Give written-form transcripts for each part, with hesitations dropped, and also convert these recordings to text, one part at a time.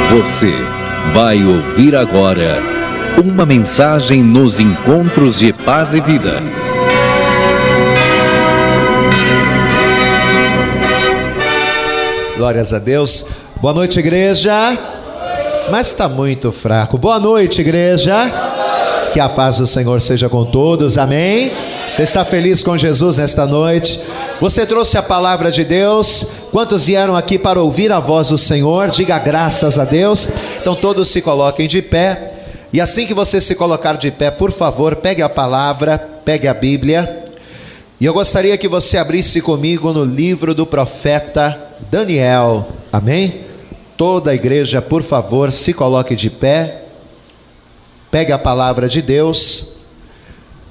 Você vai ouvir agora uma mensagem nos encontros de paz e vida. Glórias a Deus. Boa noite, igreja. Mas está muito fraco. Boa noite, igreja. Que a paz do Senhor seja com todos. Amém. Você está feliz com Jesus nesta noite? Você trouxe a palavra de Deus? Quantos vieram aqui para ouvir a voz do Senhor? Diga graças a Deus. Então todos se coloquem de pé. E assim que você se colocar de pé, por favor, pegue a palavra, pegue a Bíblia. E eu gostaria que você abrisse comigo no livro do profeta Daniel. Amém? Toda a igreja, por favor, se coloque de pé. Pegue a palavra de Deus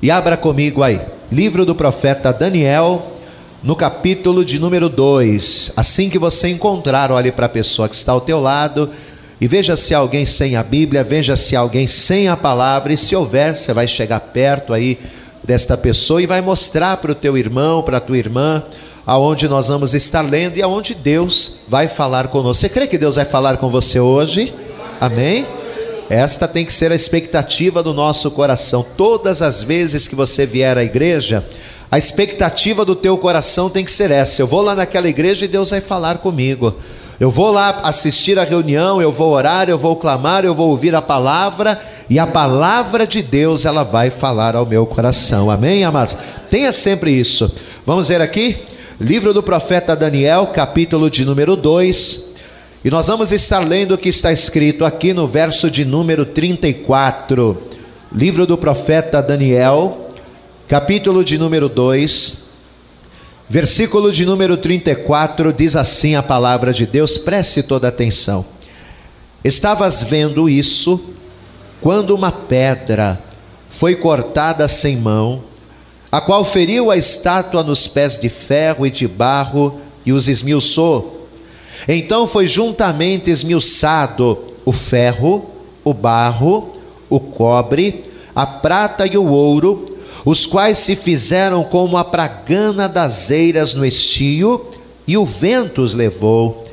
e abra comigo aí. Livro do profeta Daniel, no capítulo de número 2. Assim que você encontrar, olhe para a pessoa que está ao teu lado e veja se há alguém sem a Bíblia, veja se há alguém sem a palavra, e se houver, você vai chegar perto aí desta pessoa e vai mostrar para o teu irmão, para a tua irmã, aonde nós vamos estar lendo e aonde Deus vai falar conosco. Você crê que Deus vai falar com você hoje? Amém? Esta tem que ser a expectativa do nosso coração. Todas as vezes que você vier à igreja, a expectativa do teu coração tem que ser essa: eu vou lá naquela igreja e Deus vai falar comigo. Eu vou lá assistir a reunião, eu vou orar, eu vou clamar, eu vou ouvir a palavra, e a palavra de Deus, ela vai falar ao meu coração. Amém, amados? Tenha sempre isso. Vamos ver aqui, livro do profeta Daniel, capítulo de número 2. E nós vamos estar lendo o que está escrito aqui no verso de número 34. Livro do profeta Daniel, capítulo de número 2, versículo de número 34, diz assim a palavra de Deus. Preste toda atenção. Estavas vendo isso, quando uma pedra foi cortada sem mão, a qual feriu a estátua nos pés de ferro e de barro e os esmiuçou. Então foi juntamente esmiuçado o ferro, o barro, o cobre, a prata e o ouro, os quais se fizeram como a pragana das eiras no estio, e o vento os levou.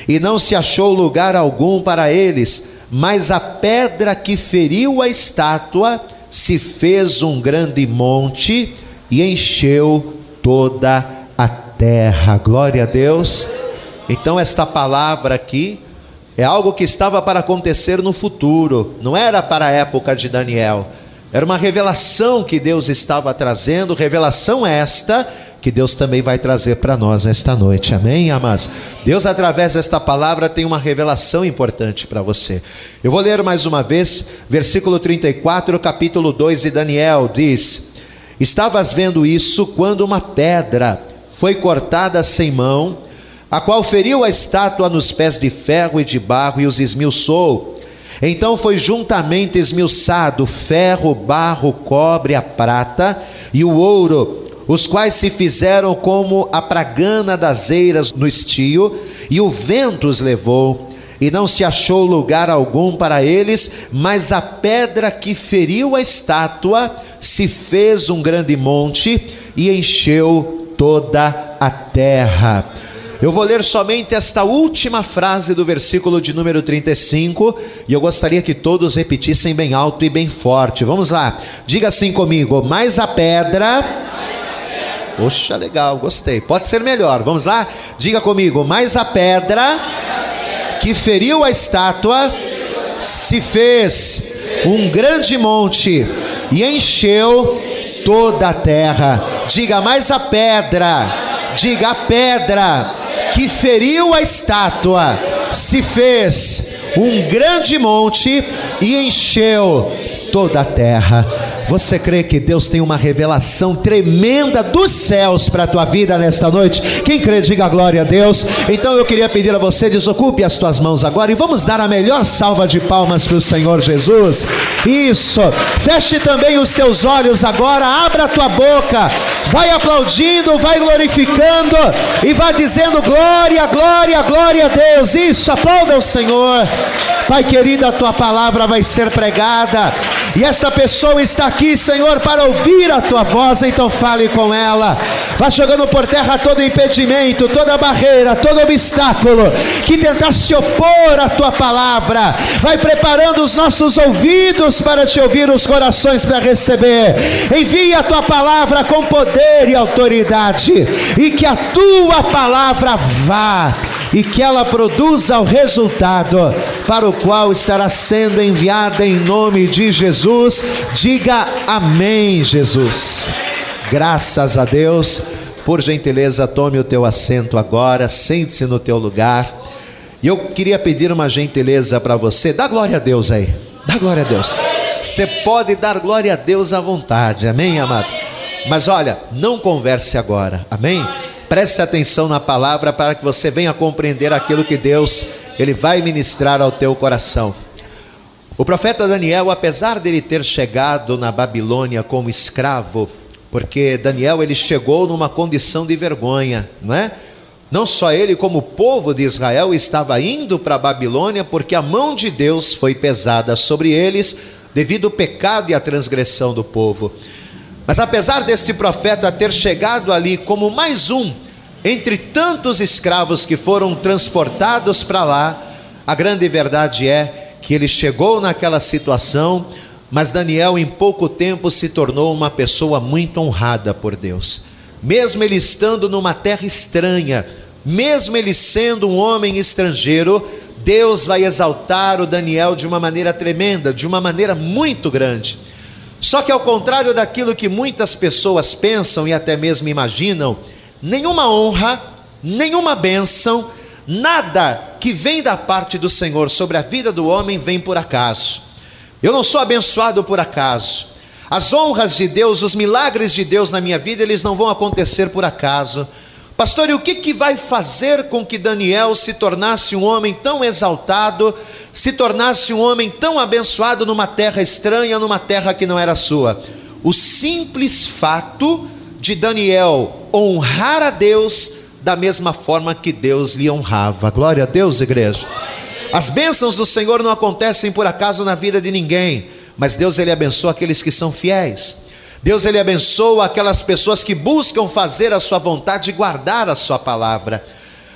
E não se achou lugar algum para eles, mas a pedra que feriu a estátua se fez um grande monte e encheu toda a terra. Glória a Deus. Então esta palavra aqui é algo que estava para acontecer no futuro, não era para a época de Daniel. Era uma revelação que Deus estava trazendo, revelação esta que Deus também vai trazer para nós nesta noite. Amém, amados? Deus, através desta palavra, tem uma revelação importante para você. Eu vou ler mais uma vez, versículo 34, capítulo 2 de Daniel, diz: Estavas vendo isso, quando uma pedra foi cortada sem mão, a qual feriu a estátua nos pés de ferro e de barro e os esmiuçou. Então foi juntamente esmiuçado o ferro, o barro, o cobre, a prata e o ouro, os quais se fizeram como a pragana das eiras no estio, e o vento os levou, e não se achou lugar algum para eles, mas a pedra que feriu a estátua se fez um grande monte e encheu toda a terra. Eu vou ler somente esta última frase do versículo de número 35, e eu gostaria que todos repetissem bem alto e bem forte. Vamos lá, diga assim comigo: mais a pedra. Poxa, legal, gostei. Pode ser melhor, vamos lá? Diga comigo: mais a pedra que feriu a estátua se fez um grande monte e encheu toda a terra. Diga: mais a pedra. Diga: a pedra que feriu a estátua se fez um grande monte e encheu toda a terra. Você crê que Deus tem uma revelação tremenda dos céus para a tua vida nesta noite? Quem crê, diga glória a Deus. Então eu queria pedir a você, desocupe as tuas mãos agora e vamos dar a melhor salva de palmas para o Senhor Jesus. Isso, feche também os teus olhos agora, abra a tua boca, vai aplaudindo, vai glorificando e vai dizendo glória, glória, glória a Deus. Isso, aplauda o Senhor. Pai querido, a tua palavra vai ser pregada, e esta pessoa está aqui, Senhor, para ouvir a tua voz. Então fale com ela, vá jogando por terra todo impedimento, toda barreira, todo obstáculo que tentar se opor à tua palavra. Vai preparando os nossos ouvidos para te ouvir, os corações para receber. Envia a tua palavra com poder e autoridade, e que a tua palavra vá, e que ela produza o resultado para o qual estará sendo enviada, em nome de Jesus. Diga amém, Jesus. Graças a Deus. Por gentileza, tome o teu assento agora, sente-se no teu lugar. E eu queria pedir uma gentileza para você. Dá glória a Deus aí, dá glória a Deus. Você pode dar glória a Deus à vontade, amém, amados? Mas olha, não converse agora, amém? Preste atenção na palavra para que você venha compreender aquilo que Deus, Ele vai ministrar ao teu coração. O profeta Daniel, apesar dele ter chegado na Babilônia como escravo, porque Daniel ele chegou numa condição de vergonha, não é? Não só ele, como o povo de Israel estava indo para a Babilônia, porque a mão de Deus foi pesada sobre eles, devido ao pecado e à transgressão do povo. Mas apesar deste profeta ter chegado ali como mais um entre tantos escravos que foram transportados para lá, a grande verdade é que ele chegou naquela situação, mas Daniel em pouco tempo se tornou uma pessoa muito honrada por Deus. Mesmo ele estando numa terra estranha, mesmo ele sendo um homem estrangeiro, Deus vai exaltar o Daniel de uma maneira tremenda, de uma maneira muito grande. Só que ao contrário daquilo que muitas pessoas pensam e até mesmo imaginam, nenhuma honra, nenhuma bênção, nada que vem da parte do Senhor sobre a vida do homem vem por acaso. Eu não sou abençoado por acaso. As honras de Deus, os milagres de Deus na minha vida, eles não vão acontecer por acaso. Pastor, e o que vai fazer com que Daniel se tornasse um homem tão exaltado, se tornasse um homem tão abençoado numa terra estranha, numa terra que não era sua? O simples fato de Daniel honrar a Deus da mesma forma que Deus lhe honrava. Glória a Deus, igreja. As bênçãos do Senhor não acontecem por acaso na vida de ninguém, mas Deus ele abençoa aqueles que são fiéis. Deus ele abençoa aquelas pessoas que buscam fazer a sua vontade e guardar a sua palavra.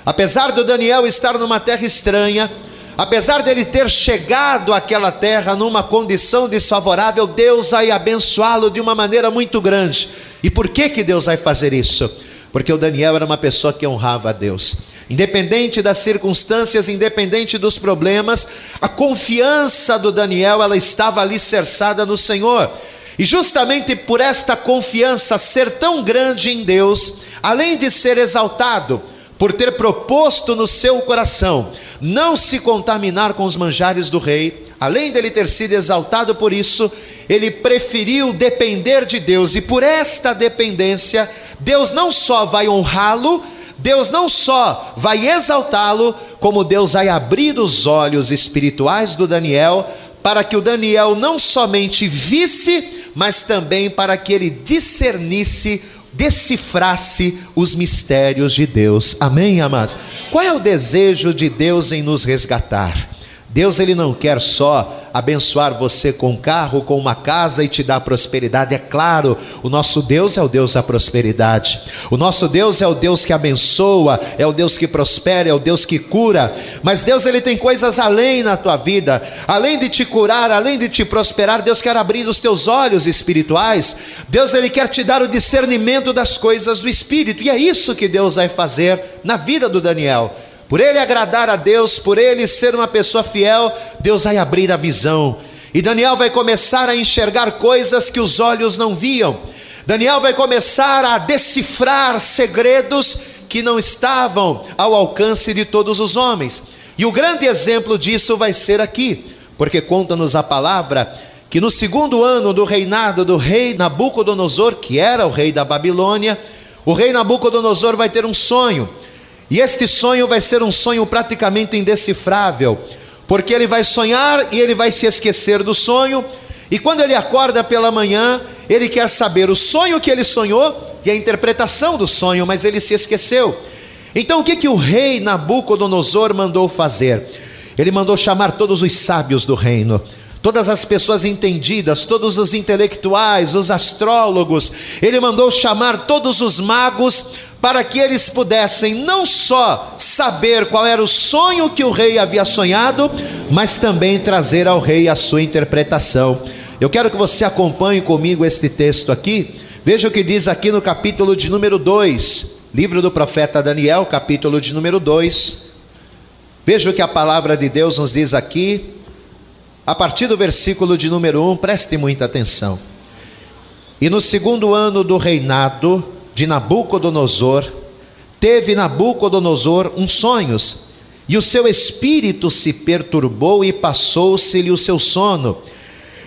Apesar do Daniel estar numa terra estranha, apesar dele ter chegado àquela terra numa condição desfavorável, Deus vai abençoá-lo de uma maneira muito grande. E por que Deus vai fazer isso? Porque o Daniel era uma pessoa que honrava a Deus. Independente das circunstâncias, independente dos problemas, a confiança do Daniel, ela estava alicerçada no Senhor. E justamente por esta confiança ser tão grande em Deus, além de ser exaltado, por ter proposto no seu coração não se contaminar com os manjares do rei, além dele ter sido exaltado por isso, ele preferiu depender de Deus. E por esta dependência, Deus não só vai honrá-lo, Deus não só vai exaltá-lo, como Deus vai abrir os olhos espirituais do Daniel, para que o Daniel não somente visse, mas também para que ele discernisse, decifrasse os mistérios de Deus. Amém, amados? Qual é o desejo de Deus em nos resgatar? Deus ele não quer só abençoar você com um carro, com uma casa e te dar prosperidade. É claro, o nosso Deus é o Deus da prosperidade. O nosso Deus é o Deus que abençoa, é o Deus que prospera, é o Deus que cura. Mas Deus ele tem coisas além na tua vida. Além de te curar, além de te prosperar, Deus quer abrir os teus olhos espirituais. Deus ele quer te dar o discernimento das coisas do Espírito. E é isso que Deus vai fazer na vida do Daniel. Por ele agradar a Deus, por ele ser uma pessoa fiel, Deus vai abrir a visão. E Daniel vai começar a enxergar coisas que os olhos não viam. Daniel vai começar a decifrar segredos que não estavam ao alcance de todos os homens. E o grande exemplo disso vai ser aqui, porque conta-nos a palavra que no segundo ano do reinado do rei Nabucodonosor, que era o rei da Babilônia, o rei Nabucodonosor vai ter um sonho. E este sonho vai ser um sonho praticamente indecifrável, porque ele vai sonhar e ele vai se esquecer do sonho, e quando ele acorda pela manhã, ele quer saber o sonho que ele sonhou e a interpretação do sonho, mas ele se esqueceu. Então o que o rei Nabucodonosor mandou fazer? Ele mandou chamar todos os sábios do reino, todas as pessoas entendidas, todos os intelectuais, os astrólogos. Ele mandou chamar todos os magos para que eles pudessem não só saber qual era o sonho que o rei havia sonhado, mas também trazer ao rei a sua interpretação. Eu quero que você acompanhe comigo este texto aqui. Veja o que diz aqui no capítulo de número 2, livro do profeta Daniel, capítulo de número 2. Veja o que a palavra de Deus nos diz aqui, a partir do versículo de número 1, preste muita atenção. E no 2º ano do reinado de Nabucodonosor, teve Nabucodonosor uns sonhos, e o seu espírito se perturbou e passou-se-lhe o seu sono.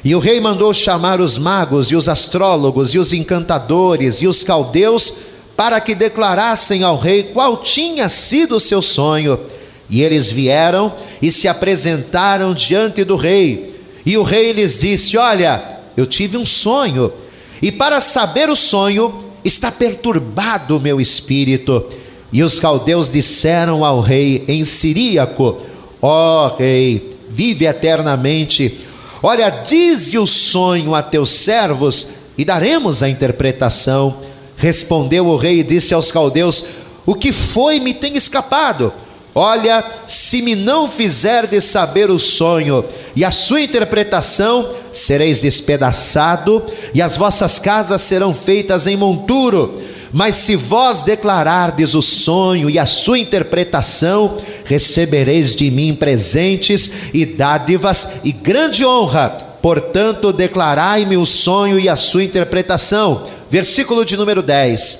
E o rei mandou chamar os magos e os astrólogos e os encantadores e os caldeus para que declarassem ao rei qual tinha sido o seu sonho. E eles vieram e se apresentaram diante do rei. E o rei lhes disse: olha, eu tive um sonho, e para saber o sonho está perturbado o meu espírito. E os caldeus disseram ao rei em siríaco: ó rei, vive eternamente. Olha, dize o sonho a teus servos e daremos a interpretação. Respondeu o rei e disse aos caldeus: o que foi me tem escapado? Olha, se me não fizerdes saber o sonho e a sua interpretação, sereis despedaçado e as vossas casas serão feitas em monturo. Mas se vós declarardes o sonho e a sua interpretação, recebereis de mim presentes e dádivas e grande honra. Portanto, declarai-me o sonho e a sua interpretação. Versículo de número 10.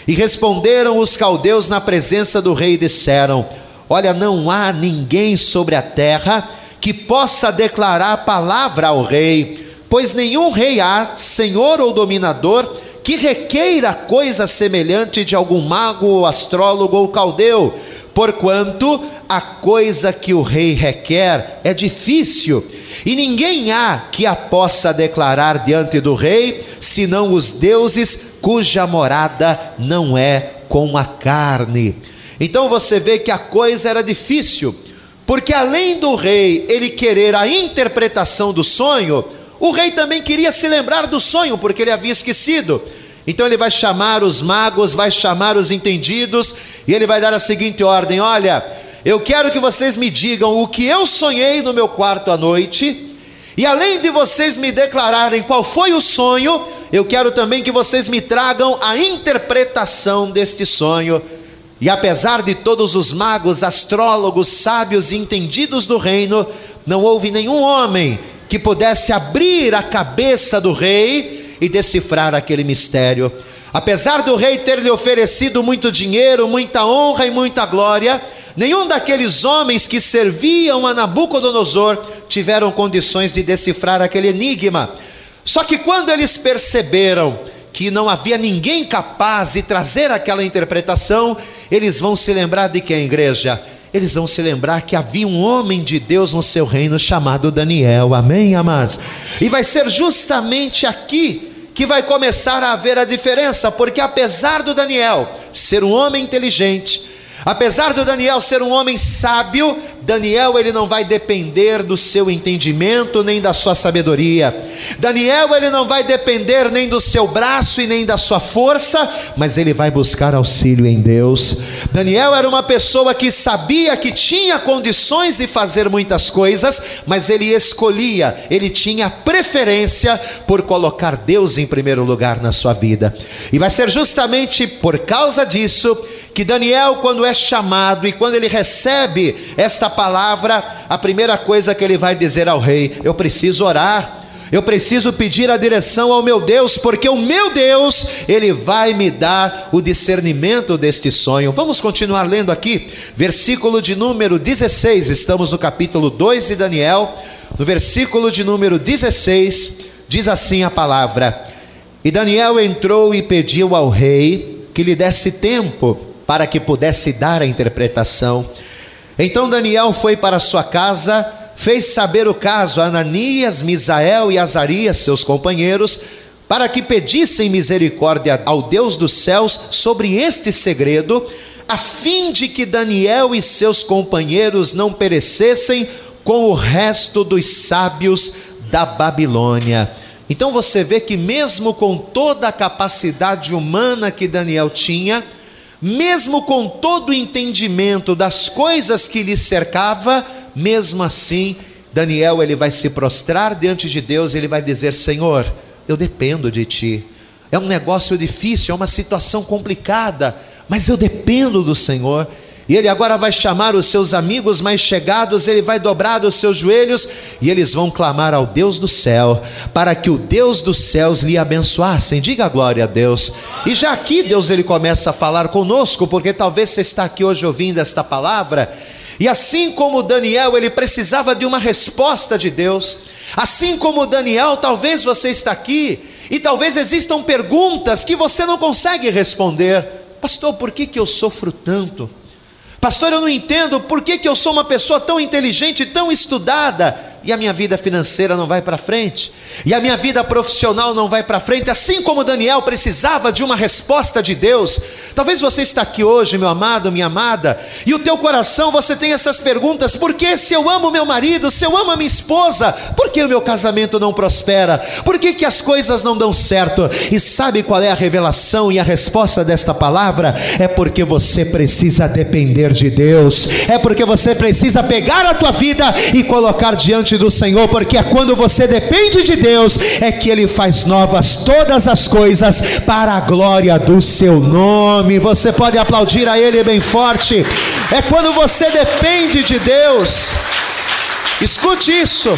E responderam os caldeus na presença do rei e disseram: olha, não há ninguém sobre a terra que possa declarar palavra ao rei, pois nenhum rei há, senhor ou dominador, que requeira coisa semelhante de algum mago ou astrólogo ou caldeu, porquanto a coisa que o rei requer é difícil, e ninguém há que a possa declarar diante do rei, senão os deuses cuja morada não é com a carne. Então você vê que a coisa era difícil, porque além do rei ele querer a interpretação do sonho, o rei também queria se lembrar do sonho, porque ele havia esquecido. Então ele vai chamar os magos, vai chamar os entendidos, e ele vai dar a seguinte ordem: olha, eu quero que vocês me digam o que eu sonhei no meu quarto à noite, e além de vocês me declararem qual foi o sonho, eu quero também que vocês me tragam a interpretação deste sonho. E apesar de todos os magos, astrólogos, sábios e entendidos do reino, não houve nenhum homem que pudesse abrir a cabeça do rei e decifrar aquele mistério. Apesar do rei ter lhe oferecido muito dinheiro, muita honra e muita glória, nenhum daqueles homens que serviam a Nabucodonosor tiveram condições de decifrar aquele enigma. Só que quando eles perceberam que não havia ninguém capaz de trazer aquela interpretação, eles vão se lembrar de quem, igreja? Eles vão se lembrar que havia um homem de Deus no seu reino chamado Daniel, amém, amados? E vai ser justamente aqui que vai começar a haver a diferença, porque apesar do Daniel ser um homem inteligente, apesar do Daniel ser um homem sábio, Daniel ele não vai depender do seu entendimento nem da sua sabedoria. Daniel ele não vai depender nem do seu braço e nem da sua força, mas ele vai buscar auxílio em Deus. Daniel era uma pessoa que sabia que tinha condições de fazer muitas coisas, mas ele escolhia, ele tinha preferência por colocar Deus em primeiro lugar na sua vida. E vai ser justamente por causa disso que Daniel, quando é chamado e quando ele recebe esta palavra, a primeira coisa que ele vai dizer ao rei: eu preciso orar, eu preciso pedir a direção ao meu Deus, porque o meu Deus, ele vai me dar o discernimento deste sonho. Vamos continuar lendo aqui, versículo de número 16, estamos no capítulo 2 de Daniel, no versículo de número 16, diz assim a palavra: e Daniel entrou e pediu ao rei que lhe desse tempo para que pudesse dar a interpretação. Então Daniel foi para sua casa, fez saber o caso a Ananias, Misael e Azarias, seus companheiros, para que pedissem misericórdia ao Deus dos céus sobre este segredo, a fim de que Daniel e seus companheiros não perecessem com o resto dos sábios da Babilônia. Então você vê que mesmo com toda a capacidade humana que Daniel tinha, mesmo com todo o entendimento das coisas que lhe cercava, mesmo assim, Daniel ele vai se prostrar diante de Deus, ele vai dizer: Senhor, eu dependo de Ti. É um negócio difícil, é uma situação complicada, mas eu dependo do Senhor. E ele agora vai chamar os seus amigos mais chegados, ele vai dobrar os seus joelhos e eles vão clamar ao Deus do céu, para que o Deus dos céus lhe abençoassem. Diga glória a Deus. E já aqui Deus ele começa a falar conosco, porque talvez você está aqui hoje ouvindo esta palavra, e assim como Daniel ele precisava de uma resposta de Deus, assim como Daniel, talvez você está aqui, e talvez existam perguntas que você não consegue responder. Pastor, por que eu sofro tanto? Pastor, eu não entendo por que eu sou uma pessoa tão inteligente, tão estudada, e a minha vida financeira não vai para frente, e a minha vida profissional não vai para frente, assim como Daniel precisava de uma resposta de Deus. Talvez você está aqui hoje, meu amado, minha amada, e o teu coração você tem essas perguntas: por que se eu amo meu marido, se eu amo a minha esposa, por que o meu casamento não prospera? Por que as coisas não dão certo? E sabe qual é a revelação e a resposta desta palavra? É porque você precisa depender de Deus, é porque você precisa pegar a tua vida e colocar diante do Senhor, porque é quando você depende de Deus, é que Ele faz novas todas as coisas para a glória do seu nome. Você pode aplaudir a Ele bem forte. É quando você depende de Deus, escute isso,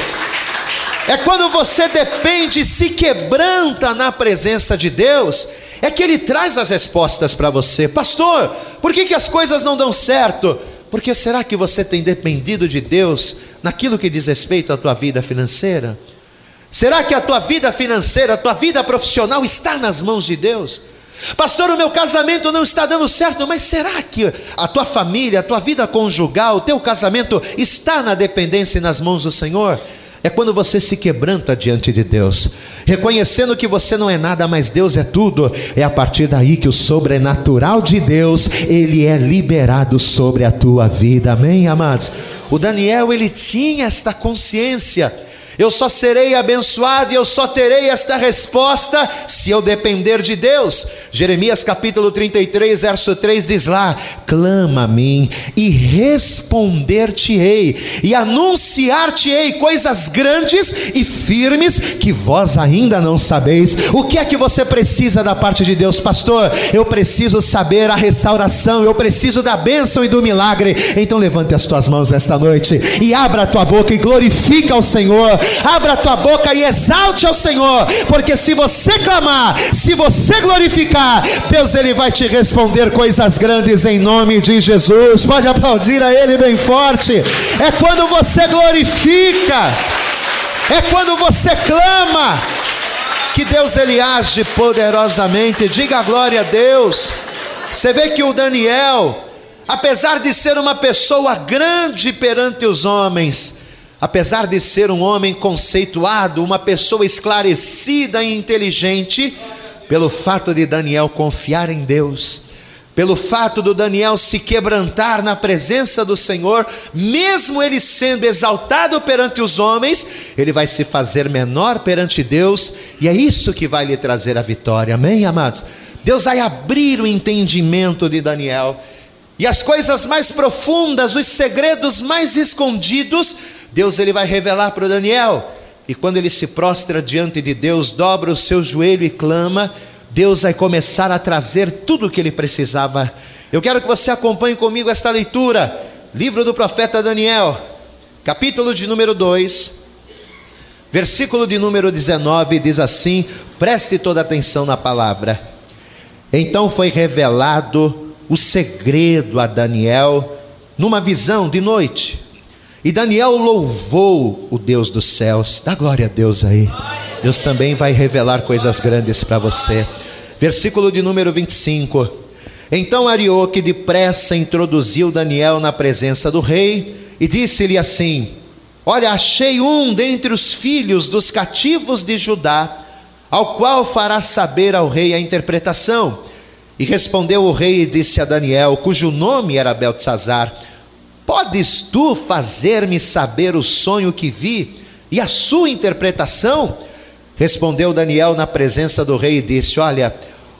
é quando você depende, se quebranta na presença de Deus, é que Ele traz as respostas para você. Pastor, por que as coisas não dão certo? Porque será que você tem dependido de Deus naquilo que diz respeito à tua vida financeira? Será que a tua vida financeira, a tua vida profissional está nas mãos de Deus? Pastor, o meu casamento não está dando certo, mas será que a tua família, a tua vida conjugal, o teu casamento está na dependência e nas mãos do Senhor? É quando você se quebranta diante de Deus, reconhecendo que você não é nada, mas Deus é tudo. É a partir daí que o sobrenatural de Deus, ele é liberado sobre a tua vida. Amém, amados? O Daniel, ele tinha esta consciência: eu só serei abençoado e eu só terei esta resposta se eu depender de Deus. Jeremias capítulo 33, verso 3 diz lá: clama a mim e responder-te-ei, e anunciar-te-ei coisas grandes e firmes que vós ainda não sabeis. O que é que você precisa da parte de Deus? Pastor, eu preciso saber a restauração, eu preciso da bênção e do milagre. Então levante as tuas mãos esta noite e abra a tua boca e glorifica ao Senhor. Abra a tua boca e exalte ao Senhor, porque se você clamar, se você glorificar, Deus ele vai te responder coisas grandes em nome de Jesus. Pode aplaudir a Ele bem forte. É quando você glorifica, é quando você clama, que Deus ele age poderosamente. Diga glória a Deus. Você vê que o Daniel, apesar de ser uma pessoa grande perante os homens, apesar de ser um homem conceituado, uma pessoa esclarecida e inteligente, pelo fato de Daniel confiar em Deus, pelo fato do Daniel se quebrantar na presença do Senhor, mesmo ele sendo exaltado perante os homens, ele vai se fazer menor perante Deus, e é isso que vai lhe trazer a vitória. Amém, amados? Deus vai abrir o entendimento de Daniel, e as coisas mais profundas, os segredos mais escondidos, Deus ele vai revelar para o Daniel. E quando ele se prostra diante de Deus, dobra o seu joelho e clama, Deus vai começar a trazer tudo o que ele precisava. Eu quero que você acompanhe comigo esta leitura, livro do profeta Daniel, capítulo de número 2, versículo de número 19, diz assim, preste toda atenção na palavra. Então foi revelado o segredo a Daniel numa visão de noite, e Daniel louvou o Deus dos céus. Dá glória a Deus aí. Deus também vai revelar coisas grandes para você. Versículo de número 25. Então Arioque depressa introduziu Daniel na presença do rei e disse-lhe assim: olha, achei um dentre os filhos dos cativos de Judá, ao qual fará saber ao rei a interpretação. E respondeu o rei e disse a Daniel, cujo nome era Beltesazar: podes tu fazer-me saber o sonho que vi e a sua interpretação? Respondeu Daniel na presença do rei e disse: olha,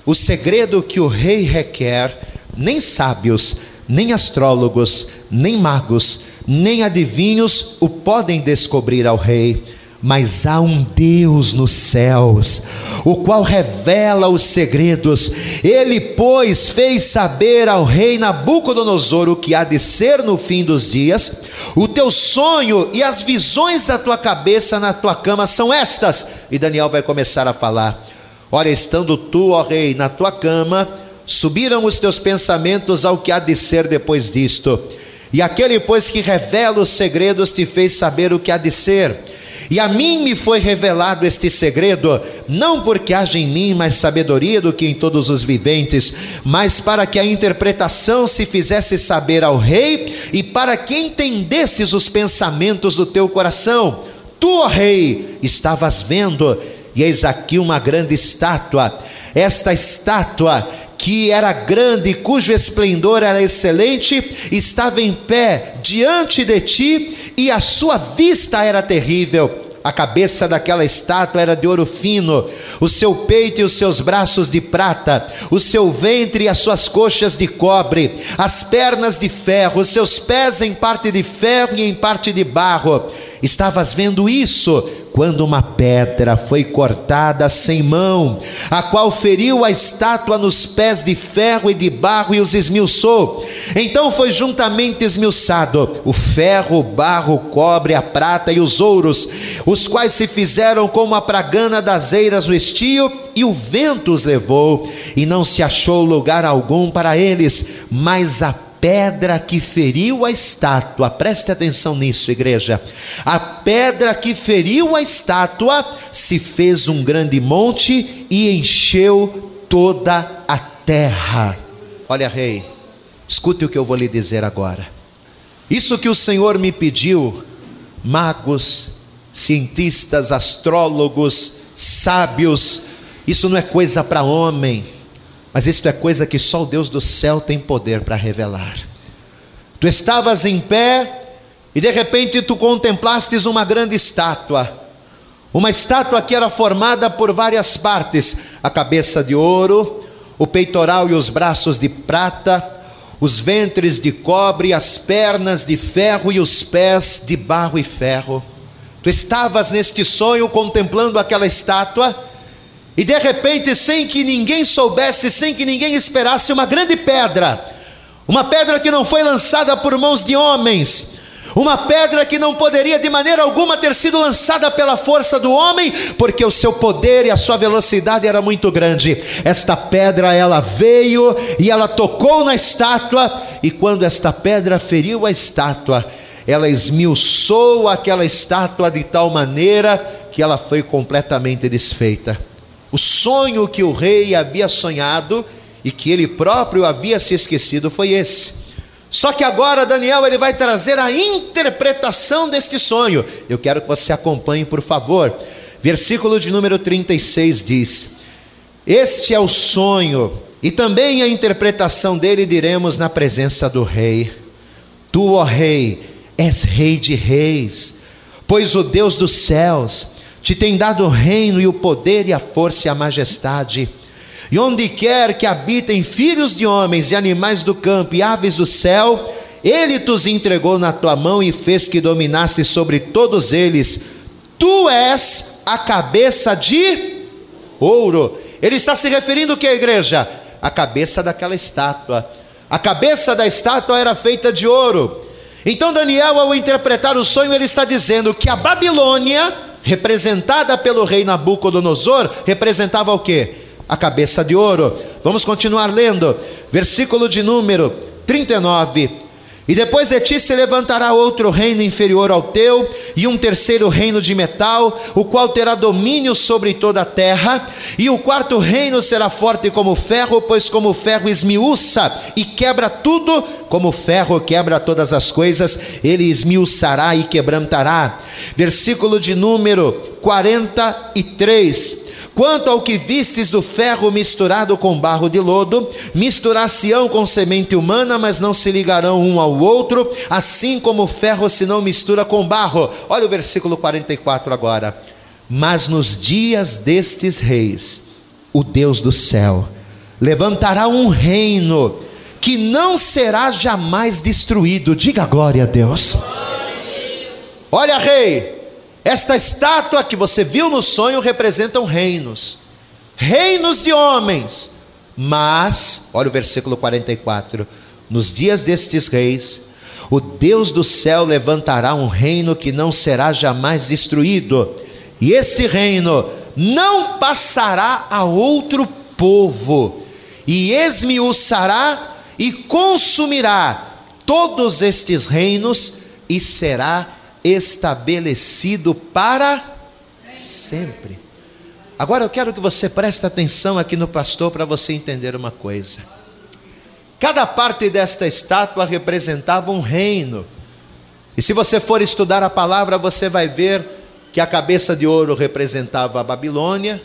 o segredo que o rei requer, nem sábios, nem astrólogos, nem magos, nem adivinhos o podem descobrir ao rei, mas há um Deus nos céus, o qual revela os segredos. Ele, pois, fez saber ao rei Nabucodonosor o que há de ser no fim dos dias. O teu sonho e as visões da tua cabeça na tua cama são estas. E Daniel vai começar a falar: olha, estando tu, ó rei, na tua cama, subiram os teus pensamentos ao que há de ser depois disto. E aquele, pois, que revela os segredos te fez saber o que há de ser. E a mim me foi revelado este segredo, não porque haja em mim mais sabedoria do que em todos os viventes, mas para que a interpretação se fizesse saber ao rei, e para que entendesses os pensamentos do teu coração. Tu, ó rei, estavas vendo, e eis aqui uma grande estátua. Esta estátua, que era grande, cujo esplendor era excelente, estava em pé diante de ti, e a sua vista era terrível. A cabeça daquela estátua era de ouro fino, o seu peito e os seus braços de prata, o seu ventre e as suas coxas de cobre, as pernas de ferro, os seus pés em parte de ferro e em parte de barro. Estavas vendo isso quando uma pedra foi cortada sem mão, a qual feriu a estátua nos pés de ferro e de barro e os esmiuçou. Então foi juntamente esmiuçado o ferro, o barro, o cobre, a prata e os ouros, os quais se fizeram como a pragana das eiras no estio, e o vento os levou, e não se achou lugar algum para eles, mas a pedra que feriu a estátua, preste atenção nisso, igreja, a pedra que feriu a estátua se fez um grande monte e encheu toda a terra. Olha, rei, escute o que eu vou lhe dizer agora. Isso que o Senhor me pediu, magos, cientistas, astrólogos, sábios, isso não é coisa para homem, mas isto é coisa que só o Deus do céu tem poder para revelar. Tu estavas em pé e de repente tu contemplastes uma grande estátua. Uma estátua que era formada por várias partes: a cabeça de ouro, o peitoral e os braços de prata, os ventres de cobre, as pernas de ferro e os pés de barro e ferro. Tu estavas neste sonho contemplando aquela estátua, e de repente, sem que ninguém soubesse, sem que ninguém esperasse, uma grande pedra, uma pedra que não foi lançada por mãos de homens, uma pedra que não poderia de maneira alguma ter sido lançada pela força do homem, porque o seu poder e a sua velocidade era muito grande. Esta pedra, ela veio e ela tocou na estátua, e quando esta pedra feriu a estátua, ela esmiuçou aquela estátua de tal maneira que ela foi completamente desfeita. O sonho que o rei havia sonhado e que ele próprio havia se esquecido foi esse. Só que agora Daniel, ele vai trazer a interpretação deste sonho. Eu quero que você acompanhe, por favor. Versículo de número 36 diz: este é o sonho e também a interpretação dele diremos na presença do rei. Tu, ó rei, és rei de reis, pois o Deus dos céus te tem dado o reino e o poder e a força e a majestade. E onde quer que habitem filhos de homens e animais do campo e aves do céu, ele os entregou na tua mão e fez que dominasse sobre todos eles. Tu és a cabeça de ouro. Ele está se referindo o que, igreja? A cabeça daquela estátua. A cabeça da estátua era feita de ouro. Então Daniel, ao interpretar o sonho, ele está dizendo que a Babilônia, representada pelo rei Nabucodonosor, representava o quê? A cabeça de ouro. Vamos continuar lendo, versículo de número 39. E depois de ti se levantará outro reino inferior ao teu, e um terceiro reino de metal, o qual terá domínio sobre toda a terra, e o quarto reino será forte como ferro, pois como o ferro esmiuça e quebra tudo, como o ferro quebra todas as coisas, ele esmiuçará e quebrantará. Versículo de número 43. Quanto ao que vistes do ferro misturado com barro de lodo, misturar-se-ão com semente humana, mas não se ligarão um ao outro, assim como o ferro se não mistura com barro. Olha o versículo 44 agora. Mas nos dias destes reis, o Deus do céu levantará um reino que não será jamais destruído. Diga glória a Deus. Olha, rei, esta estátua que você viu no sonho representam reinos de homens. Mas, olha o versículo 44, nos dias destes reis, o Deus do céu levantará um reino que não será jamais destruído, e este reino não passará a outro povo, e esmiuçará e consumirá todos estes reinos, e será estabelecido para sempre. Agora eu quero que você preste atenção aqui no pastor para você entender uma coisa. Cada parte desta estátua representava um reino. E se você for estudar a palavra, você vai ver que a cabeça de ouro representava a Babilônia,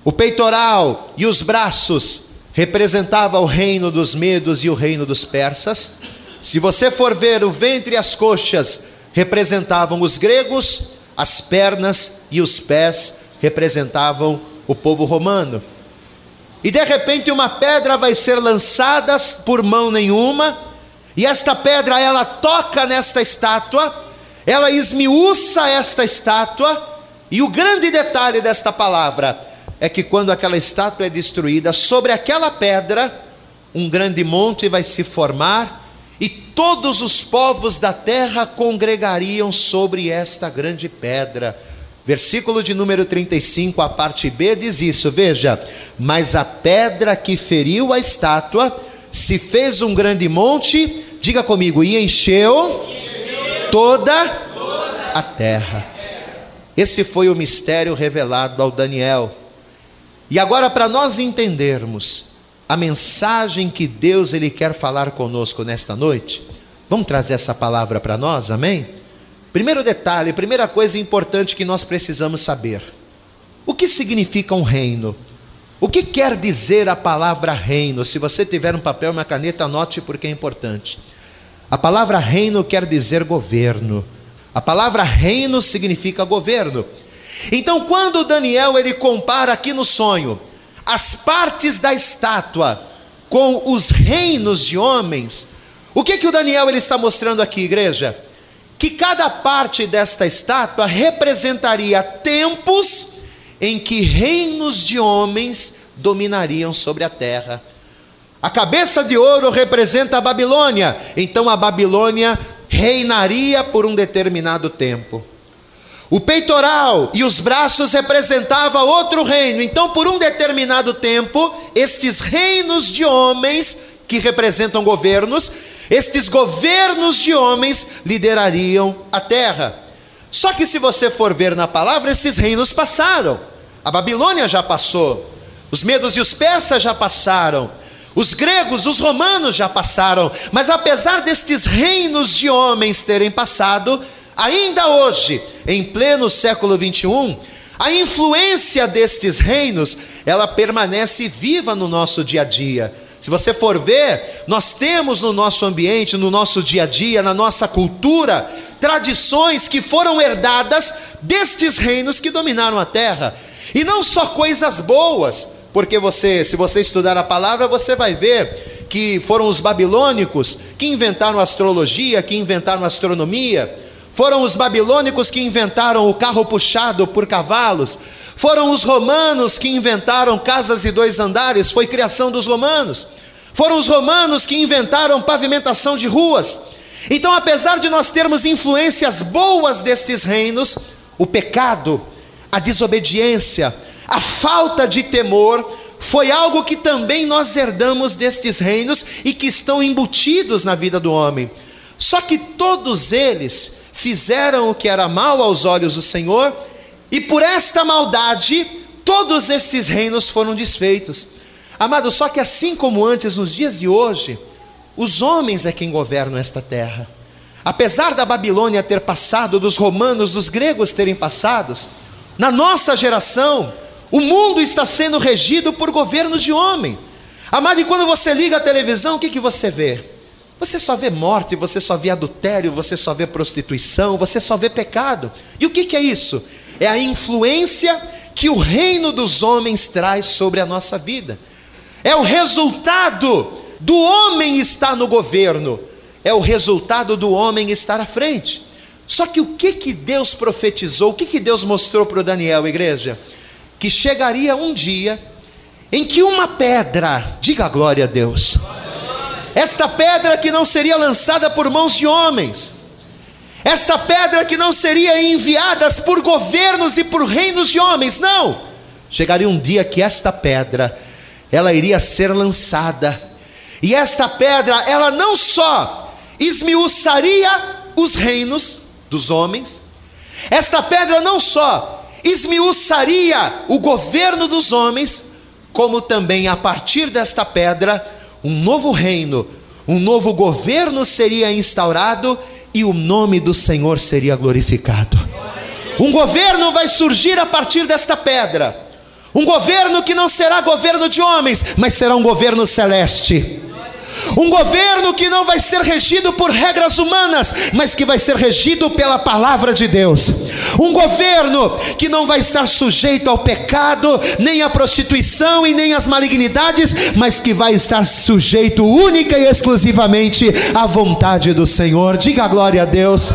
o peitoral e os braços representava o reino dos medos e o reino dos persas. Se você for ver o ventre e as coxas, representavam os gregos, as pernas e os pés representavam o povo romano. E de repente uma pedra vai ser lançada por mão nenhuma, e esta pedra ela toca nesta estátua, ela esmiuça esta estátua, e o grande detalhe desta palavra é que quando aquela estátua é destruída, sobre aquela pedra um grande monte vai se formar, e todos os povos da terra congregariam sobre esta grande pedra. Versículo de número 35, a parte B diz isso, veja: mas a pedra que feriu a estátua se fez um grande monte, diga comigo, e encheu toda a terra. Esse foi o mistério revelado ao Daniel. E agora, para nós entendermos a mensagem que Deus ele quer falar conosco nesta noite, vamos trazer essa palavra para nós, amém? Primeiro detalhe, primeira coisa importante que nós precisamos saber: o que significa um reino? O que quer dizer a palavra reino? Se você tiver um papel e uma caneta, anote, porque é importante. A palavra reino quer dizer governo. A palavra reino significa governo. Então, quando Daniel ele compara aqui no sonho as partes da estátua com os reinos de homens, o que o Daniel ele está mostrando aqui, igreja? Que cada parte desta estátua representaria tempos em que reinos de homens dominariam sobre a terra. A cabeça de ouro representa a Babilônia, então a Babilônia reinaria por um determinado tempo. O peitoral e os braços representavam outro reino, então por um determinado tempo, estes reinos de homens, que representam governos, estes governos de homens liderariam a terra. Só que se você for ver na palavra, esses reinos passaram. A Babilônia já passou, os medos e os persas já passaram, os gregos, os romanos já passaram, mas apesar destes reinos de homens terem passado, ainda hoje, em pleno século 21, a influência destes reinos, ela permanece viva no nosso dia a dia. Se você for ver, nós temos no nosso ambiente, no nosso dia a dia, na nossa cultura, tradições que foram herdadas destes reinos que dominaram a terra. E não só coisas boas, porque se você estudar a palavra, você vai ver que foram os babilônicos que inventaram a astrologia, que inventaram a astronomia. Foram os babilônicos que inventaram o carro puxado por cavalos. Foram os romanos que inventaram casas de 2 andares, foi criação dos romanos. Foram os romanos que inventaram pavimentação de ruas. Então, apesar de nós termos influências boas destes reinos, o pecado, a desobediência, a falta de temor, foi algo que também nós herdamos destes reinos e que estão embutidos na vida do homem. Só que todos eles fizeram o que era mal aos olhos do Senhor, e por esta maldade, todos estes reinos foram desfeitos. Amado, só que assim como antes, nos dias de hoje, os homens é quem governam esta terra. Apesar da Babilônia ter passado, dos romanos, dos gregos terem passado, na nossa geração, O mundo está sendo regido por governo de homem. Amado, e quando você liga a televisão, o que você vê? Você só vê morte, você só vê adultério, você só vê prostituição, você só vê pecado. E o que é isso? É a influência que o reino dos homens traz sobre a nossa vida. É o resultado do homem estar no governo. É o resultado do homem estar à frente. Só que o que Deus profetizou, o que Deus mostrou para o Daniel, igreja? Que chegaria um dia em que uma pedra, diga glória a Deus, esta pedra que não seria lançada por mãos de homens, esta pedra que não seria enviada por governos e por reinos de homens, não, chegaria um dia que esta pedra, ela iria ser lançada, e esta pedra, ela não só esmiuçaria os reinos dos homens, esta pedra não só esmiuçaria o governo dos homens, como também a partir desta pedra, um novo reino, um novo governo seria instaurado e o nome do Senhor seria glorificado. Um governo vai surgir a partir desta pedra, um governo que não será governo de homens, mas será um governo celeste. Um governo que não vai ser regido por regras humanas, mas que vai ser regido pela palavra de Deus. Um governo que não vai estar sujeito ao pecado, nem à prostituição e nem às malignidades, mas que vai estar sujeito única e exclusivamente à vontade do Senhor. Diga glória a Deus.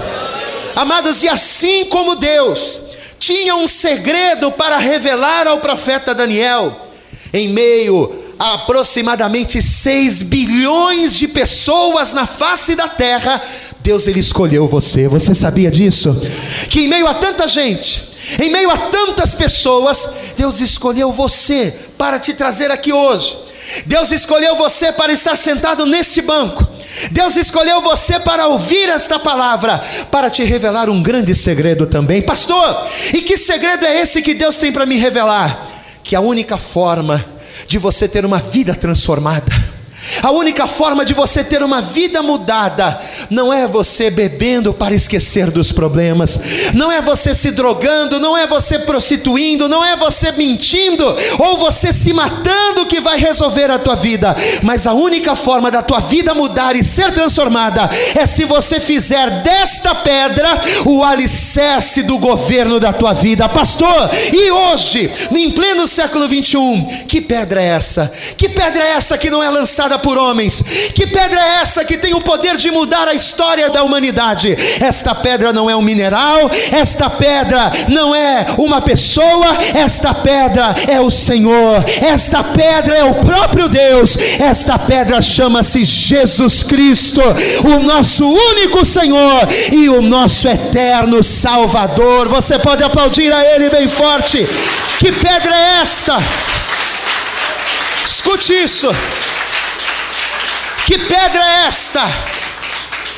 Amados, e assim como Deus tinha um segredo para revelar ao profeta Daniel, em meio a aproximadamente 6 bilhões de pessoas na face da terra, Deus ele escolheu você. Você sabia disso? Que em meio a tanta gente, em meio a tantas pessoas, Deus escolheu você para te trazer aqui hoje. Deus escolheu você para estar sentado neste banco. Deus escolheu você para ouvir esta palavra, para te revelar um grande segredo também. Pastor, e que segredo é esse que Deus tem para me revelar? Que a única forma de você ter uma vida transformada, a única forma de você ter uma vida mudada, não é você bebendo para esquecer dos problemas, não é você se drogando, não é você prostituindo, não é você mentindo, ou você se matando que vai resolver a tua vida, mas a única forma da tua vida mudar e ser transformada, é se você fizer desta pedra o alicerce do governo da tua vida. Pastor, e hoje, em pleno século 21, que pedra é essa? Que pedra é essa que não é lançada por homens? Que pedra é essa que tem o poder de mudar a história da humanidade? Esta pedra não é um mineral, esta pedra não é uma pessoa, esta pedra é o Senhor, esta pedra é o próprio Deus, esta pedra chama-se Jesus Cristo, o nosso único Senhor e o nosso eterno Salvador. Você pode aplaudir a Ele bem forte. Que pedra é esta? Escute isso. Que pedra é esta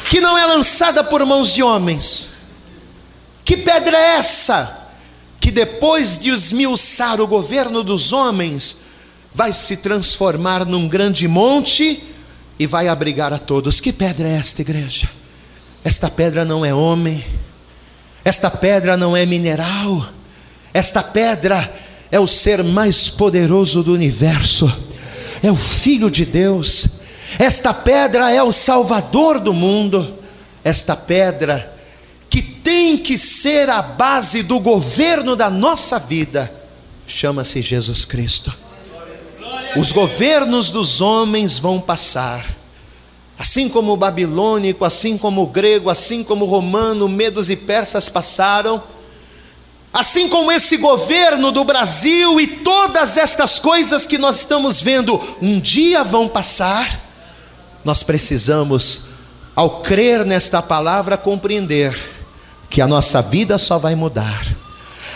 que não é lançada por mãos de homens? Que pedra é essa que depois de esmiuçar o governo dos homens, vai se transformar num grande monte e vai abrigar a todos? Que pedra é esta, igreja? Esta pedra não é homem, esta pedra não é mineral, esta pedra é o ser mais poderoso do universo, é o Filho de Deus. Esta pedra é o Salvador do mundo. Esta pedra que tem que ser a base do governo da nossa vida, chama-se Jesus Cristo. Os governos dos homens vão passar, assim como o babilônico, assim como o grego, assim como o romano, medos e persas passaram, assim como esse governo do Brasil e todas estas coisas que nós estamos vendo, um dia vão passar. Nós precisamos, ao crer nesta palavra, compreender que a nossa vida só vai mudar,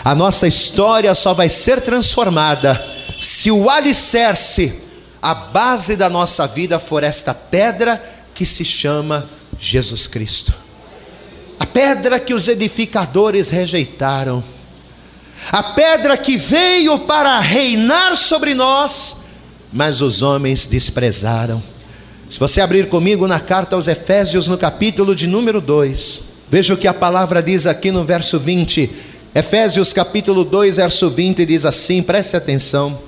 a nossa história só vai ser transformada, se o alicerce, a base da nossa vida for esta pedra que se chama Jesus Cristo. A pedra que os edificadores rejeitaram, a pedra que veio para reinar sobre nós, mas os homens desprezaram. Se você abrir comigo na carta aos Efésios, no capítulo de número 2, veja o que a palavra diz aqui no verso 20: Efésios capítulo 2, verso 20 diz assim, preste atenção: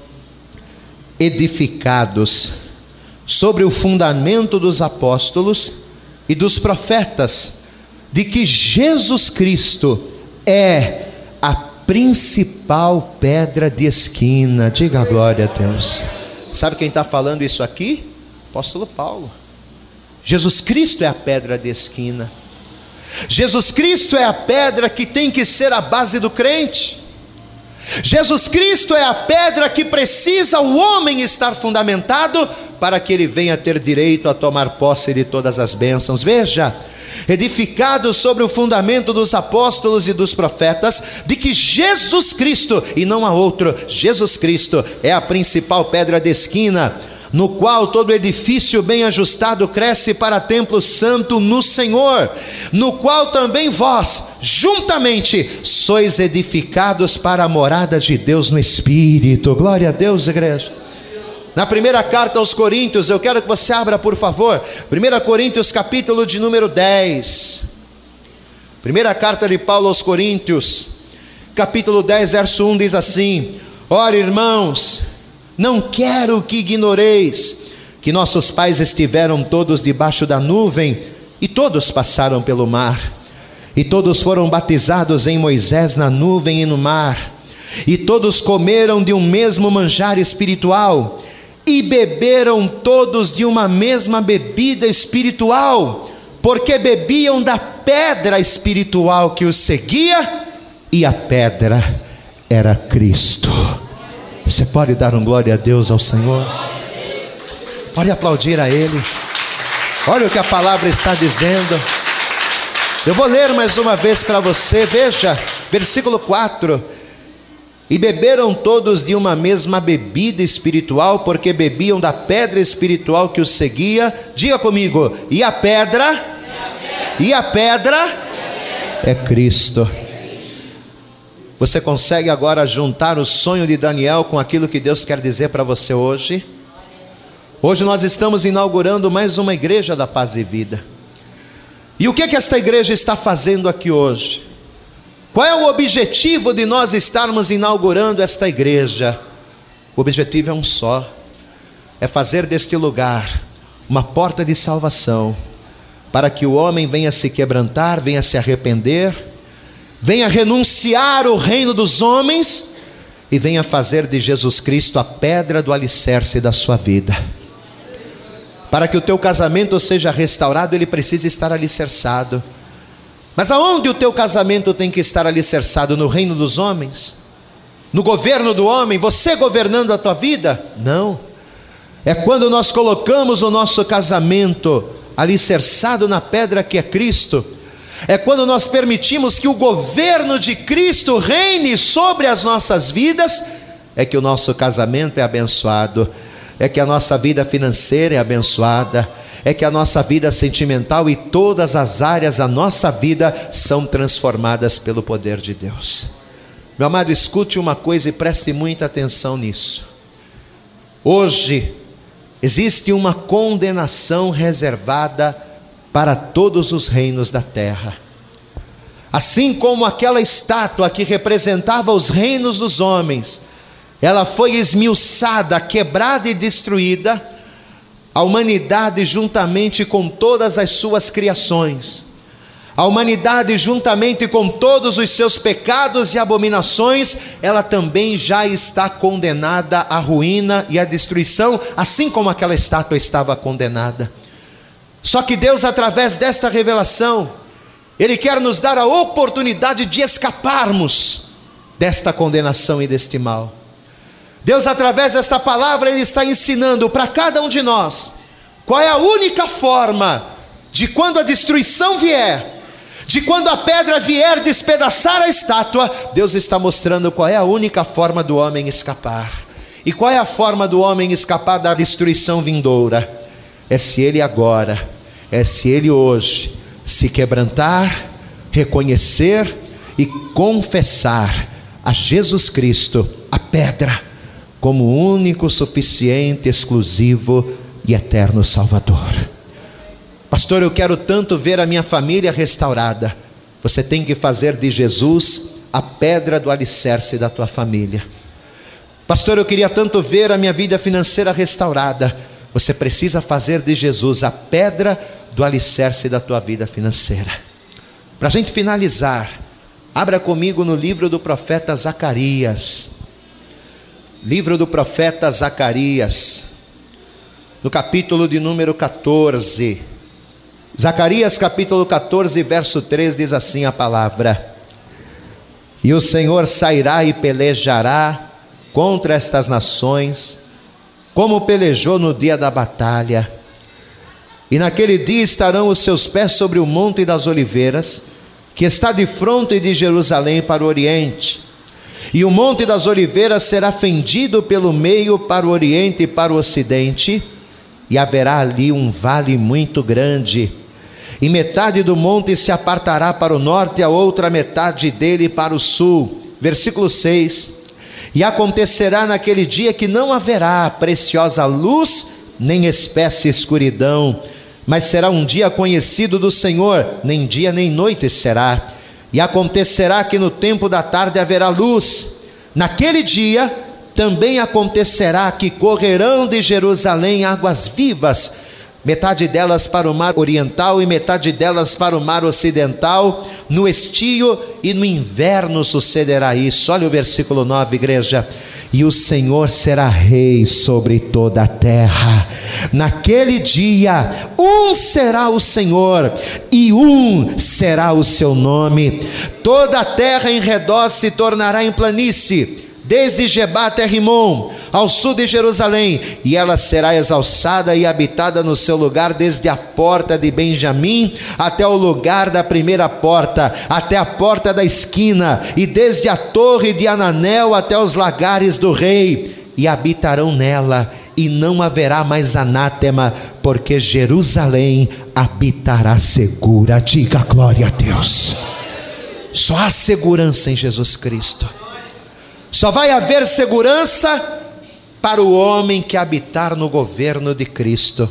edificados sobre o fundamento dos apóstolos e dos profetas, de que Jesus Cristo é a principal pedra de esquina. Diga glória a Deus. Sabe quem está falando isso aqui? Apóstolo Paulo. Jesus Cristo é a pedra de esquina. Jesus Cristo é a pedra que tem que ser a base do crente. Jesus Cristo é a pedra que precisa o homem estar fundamentado para que ele venha ter direito a tomar posse de todas as bênçãos. Veja, edificados sobre o fundamento dos apóstolos e dos profetas, de que Jesus Cristo, e não há outro, Jesus Cristo é a principal pedra de esquina, no qual todo edifício bem ajustado cresce para templo santo no Senhor, no qual também vós, juntamente, sois edificados para a morada de Deus no Espírito. Glória a Deus, igreja. Na primeira carta aos Coríntios, eu quero que você abra, por favor, 1 Coríntios capítulo de número 10. Primeira carta de Paulo aos Coríntios, capítulo 10, verso 1 diz assim: ora, irmãos, não quero que ignoreis que nossos pais estiveram todos debaixo da nuvem, e todos passaram pelo mar, e todos foram batizados em Moisés na nuvem e no mar, e todos comeram de um mesmo manjar espiritual, e beberam todos de uma mesma bebida espiritual, porque bebiam da pedra espiritual que os seguia, e a pedra era Cristo. Você pode dar um glória a Deus ao Senhor? Pode aplaudir a Ele. Olha o que a palavra está dizendo. Eu vou ler mais uma vez para você. Veja, versículo 4: e beberam todos de uma mesma bebida espiritual, porque bebiam da pedra espiritual que os seguia. Diga comigo: e a pedra? E a pedra é Cristo. Você consegue agora juntar o sonho de Daniel com aquilo que Deus quer dizer para você hoje? Hoje nós estamos inaugurando mais uma igreja da Paz e Vida. E o que esta igreja está fazendo aqui hoje? Qual é o objetivo de nós estarmos inaugurando esta igreja? O objetivo é um só: é fazer deste lugar uma porta de salvação, para que o homem venha se quebrantar, venha se arrepender, venha renunciar o reino dos homens e venha fazer de Jesus Cristo a pedra do alicerce da sua vida. Para que o teu casamento seja restaurado, ele precisa estar alicerçado. Mas aonde o teu casamento tem que estar alicerçado? No reino dos homens? No governo do homem? Você governando a tua vida? Não. É quando nós colocamos o nosso casamento alicerçado na pedra que é Cristo. É quando nós permitimos que o governo de Cristo reine sobre as nossas vidas, é que o nosso casamento é abençoado, é que a nossa vida financeira é abençoada, é que a nossa vida sentimental e todas as áreas da nossa vida são transformadas pelo poder de Deus. Meu amado, escute uma coisa e preste muita atenção nisso. Hoje existe uma condenação reservada para todos os reinos da terra. Assim como aquela estátua que representava os reinos dos homens, ela foi esmiuçada, quebrada e destruída, a humanidade juntamente com todas as suas criações, a humanidade juntamente com todos os seus pecados e abominações, ela também já está condenada à ruína e à destruição, assim como aquela estátua estava condenada. Só que Deus, através desta revelação, Ele quer nos dar a oportunidade de escaparmos desta condenação e deste mal. Deus, através desta palavra, Ele está ensinando para cada um de nós qual é a única forma de, quando a destruição vier, de quando a pedra vier despedaçar a estátua, Deus está mostrando qual é a única forma do homem escapar. E qual é a forma do homem escapar da destruição vindoura? É se ele agora, é se ele hoje se quebrantar, reconhecer e confessar a Jesus Cristo, a pedra, como o único, suficiente, exclusivo e eterno Salvador. Pastor, eu quero tanto ver a minha família restaurada. Você tem que fazer de Jesus a pedra do alicerce da tua família. Pastor, eu queria tanto ver a minha vida financeira restaurada. Você precisa fazer de Jesus a pedra do alicerce da tua vida financeira. Para a gente finalizar, abra comigo no livro do profeta Zacarias. Livro do profeta Zacarias, no capítulo de número 14. Zacarias capítulo 14, verso 3, diz assim a palavra: e o Senhor sairá e pelejará contra estas nações, como pelejou no dia da batalha. E naquele dia estarão os seus pés sobre o monte das oliveiras, que está de fronte de Jerusalém para o oriente. E o monte das oliveiras será fendido pelo meio para o oriente e para o ocidente, e haverá ali um vale muito grande. E metade do monte se apartará para o norte, e a outra metade dele para o sul. Versículo 6. E acontecerá naquele dia que não haverá preciosa luz, nem espessa escuridão, mas será um dia conhecido do Senhor, nem dia nem noite será. E acontecerá que no tempo da tarde haverá luz. Naquele dia também acontecerá que correrão de Jerusalém águas vivas, metade delas para o mar oriental e metade delas para o mar ocidental. No estio e no inverno sucederá isso. Olha o versículo 9, igreja. E o Senhor será rei sobre toda a terra. Naquele dia, um será o Senhor, e um será o seu nome. Toda a terra em redor se tornará em planície, desde Gebá até Rimon, ao sul de Jerusalém, e ela será exalçada e habitada no seu lugar, desde a porta de Benjamim até o lugar da primeira porta, até a porta da esquina, e desde a torre de Ananel até os lagares do rei, e habitarão nela, e não haverá mais anátema, porque Jerusalém habitará segura. Diga glória a Deus. Só há segurança em Jesus Cristo. Só vai haver segurança para o homem que habitar no governo de Cristo,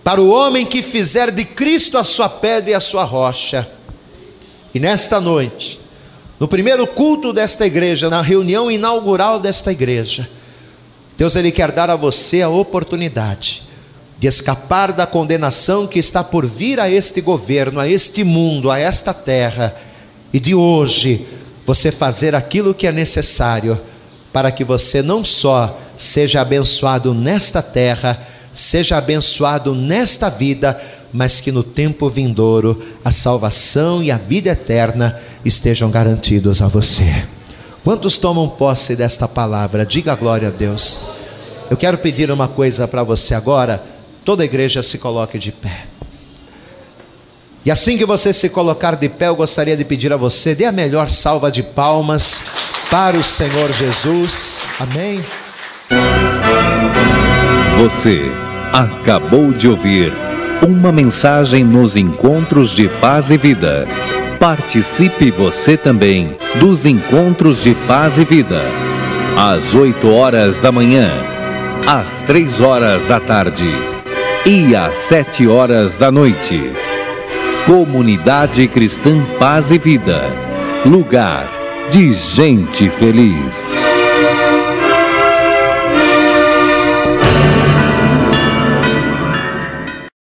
para o homem que fizer de Cristo a sua pedra e a sua rocha. E nesta noite, no primeiro culto desta igreja, na reunião inaugural desta igreja, Deus ele quer dar a você a oportunidade de escapar da condenação que está por vir a este governo, a este mundo, a esta terra, e de hoje você fazer aquilo que é necessário para que você não só seja abençoado nesta terra, seja abençoado nesta vida, mas que no tempo vindouro a salvação e a vida eterna estejam garantidos a você. Quantos tomam posse desta palavra? Diga glória a Deus. Eu quero pedir uma coisa para você agora. Toda a igreja se coloque de pé. E assim que você se colocar de pé, eu gostaria de pedir a você, dê a melhor salva de palmas para o Senhor Jesus. Amém. Você acabou de ouvir uma mensagem nos Encontros de Paz e Vida. Participe você também dos Encontros de Paz e Vida, às 8 horas da manhã, às 3 horas da tarde e às 7 horas da noite. Comunidade Cristã Paz e Vida, lugar de gente feliz.